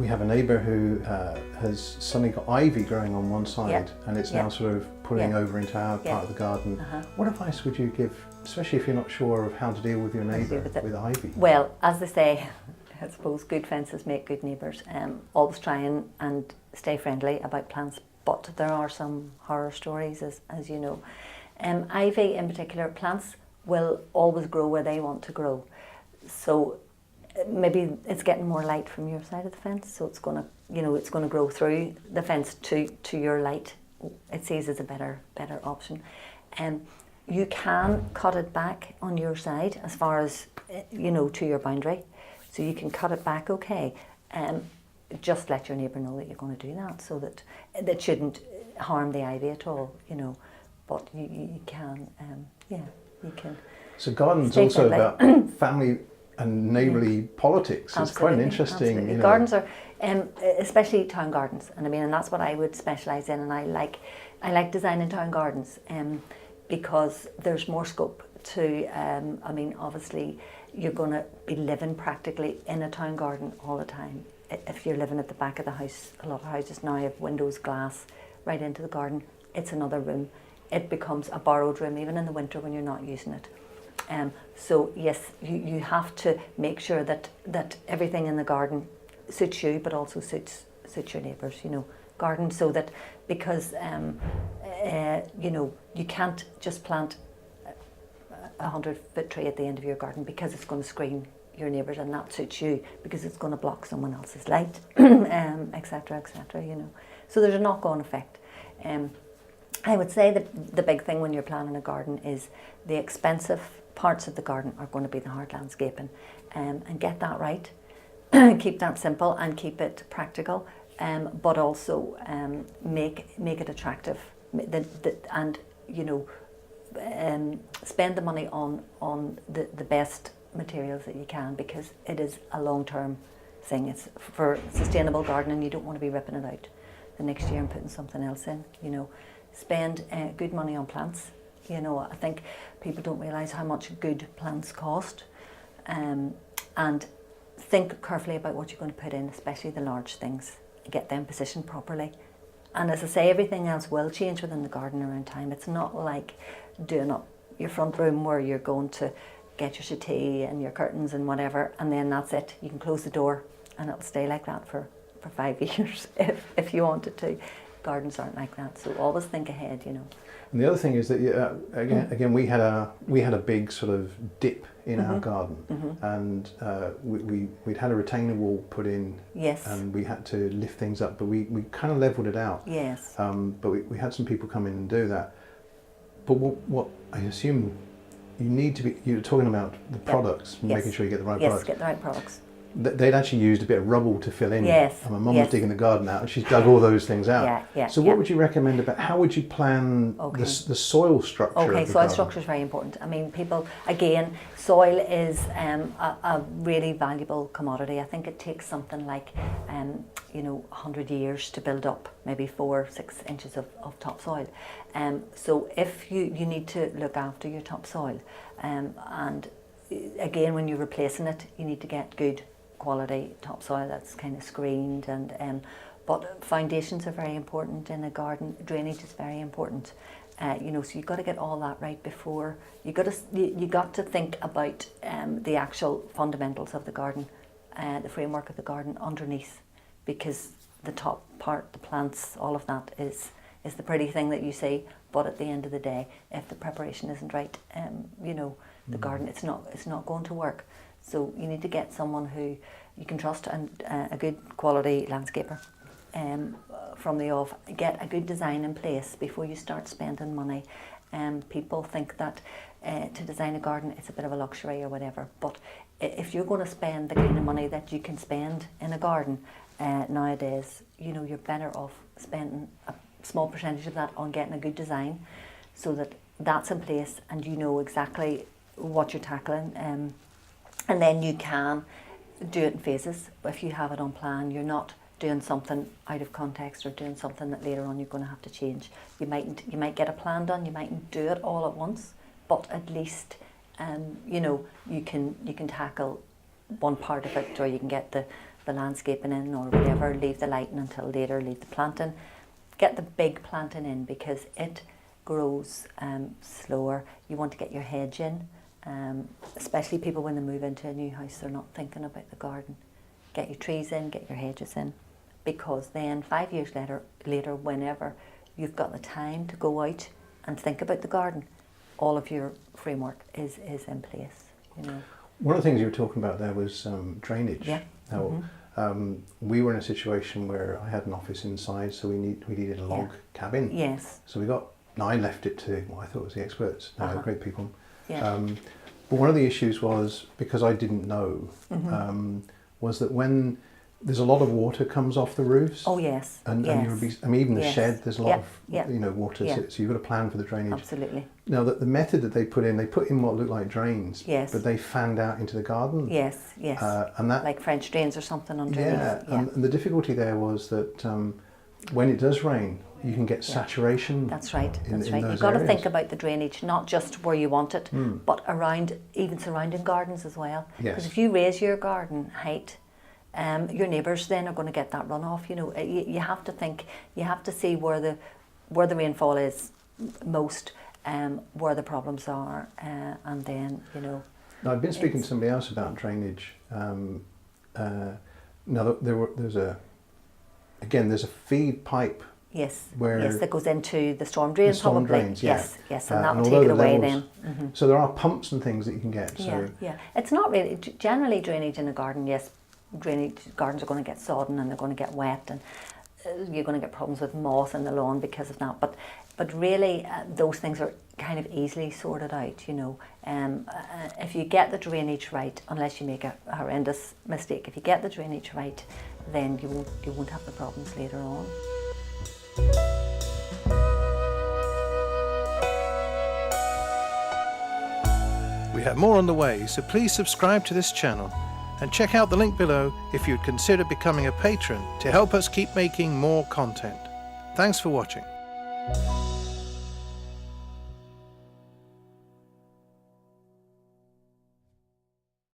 we have a neighbour who has suddenly got ivy growing on one side, and it's now sort of pulling over into our part of the garden. What advice would you give, especially if you're not sure of how to deal with your neighbour with ivy? Well, as they say, I suppose good fences make good neighbours. Always try and stay friendly about plants, but there are some horror stories, as you know. Ivy in particular, plants will always grow where they want to grow. So maybe it's getting more light from your side of the fence, so it's going to grow through the fence to your light. It sees as a better option. You can cut it back on your side as far as to your boundary, so you can cut it back. Okay, just let your neighbour know that you're going to do that, so that shouldn't harm the ivy at all. But you can, you can. So garden's also about family and neighbourly politics. It's quite an interesting. Gardens are, especially town gardens, and that's what I would specialise in. And I like designing town gardens, because there's more scope to. Obviously, you're going to be living practically in a town garden all the time. If you're living at the back of the house, a lot of houses now have windows, glass, right into the garden. It's another room. It becomes a borrowed room, even in the winter when you're not using it. So yes, you have to make sure that everything in the garden suits you, but also suits your neighbours. Garden, so that, because you can't just plant a 100-foot tree at the end of your garden, because it's going to screen your neighbours, and that suits you because it's going to block someone else's light, etc., etc. So there's a knock-on effect. I would say that the big thing when you're planning a garden is the expensive parts of the garden are going to be the hard landscaping, and get that right. Keep that simple and keep it practical, but also make it attractive, and spend the money on the best materials that you can, because it is a long-term thing. It's for sustainable gardening. You don't want to be ripping it out the next year and putting something else in. Spend good money on plants. I think people don't realise how much good plants cost, and think carefully about what you're going to put in, especially the large things. Get them positioned properly. And as I say, everything else will change within the garden around time. It's not like doing up your front room where you're going to get your settee and your curtains and whatever, and then that's it. You can close the door and it'll stay like that for 5 years if you wanted to. Gardens aren't like that, so always think ahead. And the other thing is that again we had a big sort of dip in our garden, and we'd had a retaining wall put in, and we had to lift things up, but we kind of levelled it out. Yes. But we had some people come in and do that. But what I assume you need to be, you're talking about the products, making sure you get the right products. Yes, get the right products. They'd actually used a bit of rubble to fill in. Yes. And my mum was digging the garden out, and she's dug all those things out. So what would you recommend about, how would you plan the soil structure of the soil garden? structure is very important. People, again, soil is a really valuable commodity. I think it takes something like 100 years to build up maybe 4 or 6 inches of topsoil. So if you need to look after your topsoil, and again, when you're replacing it, you need to get good quality topsoil that's kind of screened, but foundations are very important in a garden. Drainage is very important. So you've got to get all that right before you got to think about the actual fundamentals of the garden, the framework of the garden underneath, because the top part, the plants, all of that is the pretty thing that you see. But at the end of the day, if the preparation isn't right, the garden, it's not going to work. So you need to get someone who you can trust, and a good quality landscaper from the off. Get a good design in place before you start spending money. People think that to design a garden it's a bit of a luxury or whatever, but if you're going to spend the kind of money that you can spend in a garden nowadays, you're better off spending a small percentage of that on getting a good design, so that that's in place and you know exactly what you're tackling, and then you can do it in phases. If you have it on plan, you're not doing something out of context or doing something that later on you're going to have to change. You might get a plan done, you mightn't do it all at once, but at least you can tackle one part of it, or you can get the the landscaping in or whatever, leave the lighting until later, leave the planting. Get the big planting in because it grows slower. You want to get your hedge in, especially people when they move into a new house, they're not thinking about the garden. Get your trees in, get your hedges in, because then 5 years later, whenever you've got the time to go out and think about the garden, all of your framework is in place, you know. One of the things you were talking about there was drainage. Yeah. Now, we were in a situation where I had an office inside, so we needed a log cabin. Yes. So I left it to what I thought was the experts. Great people. Yeah. But one of the issues was, because I didn't know, was that when there's a lot of water comes off the roofs. Oh yes. And even the shed, there's a lot of water. Yeah. So you've got to plan for the drainage. Absolutely. Now the method that they put in what looked like drains. Yes. But they fanned out into the garden. Yes. Yes. And that, like French drains or something underneath. Yeah. And the difficulty there was that when it does rain, you can get saturation. That's right. That's right. You've got to think about the drainage, not just where you want it, but around, even surrounding gardens as well. Yes. Because if you raise your garden height, your neighbours then are going to get that runoff. You know, you have to think. You have to see where the rainfall is most, where the problems are, and then you know. Now I've been speaking to somebody else about drainage. Now there's a feed pipe. Yes, that goes into the storm drain. Storm drains, yeah. Yes, and that will take it away then. So there are pumps and things that you can get. So. Yeah. It's not really generally drainage in a garden. Yes, gardens are going to get sodden and they're going to get wet, and you're going to get problems with moss in the lawn because of that. But really, those things are kind of easily sorted out. You know, if you get the drainage right, unless you make a horrendous mistake, if you get the drainage right, then you won't have the problems later on. We have more on the way, so please subscribe to this channel and check out the link below if you'd consider becoming a patron to help us keep making more content. Thanks for watching.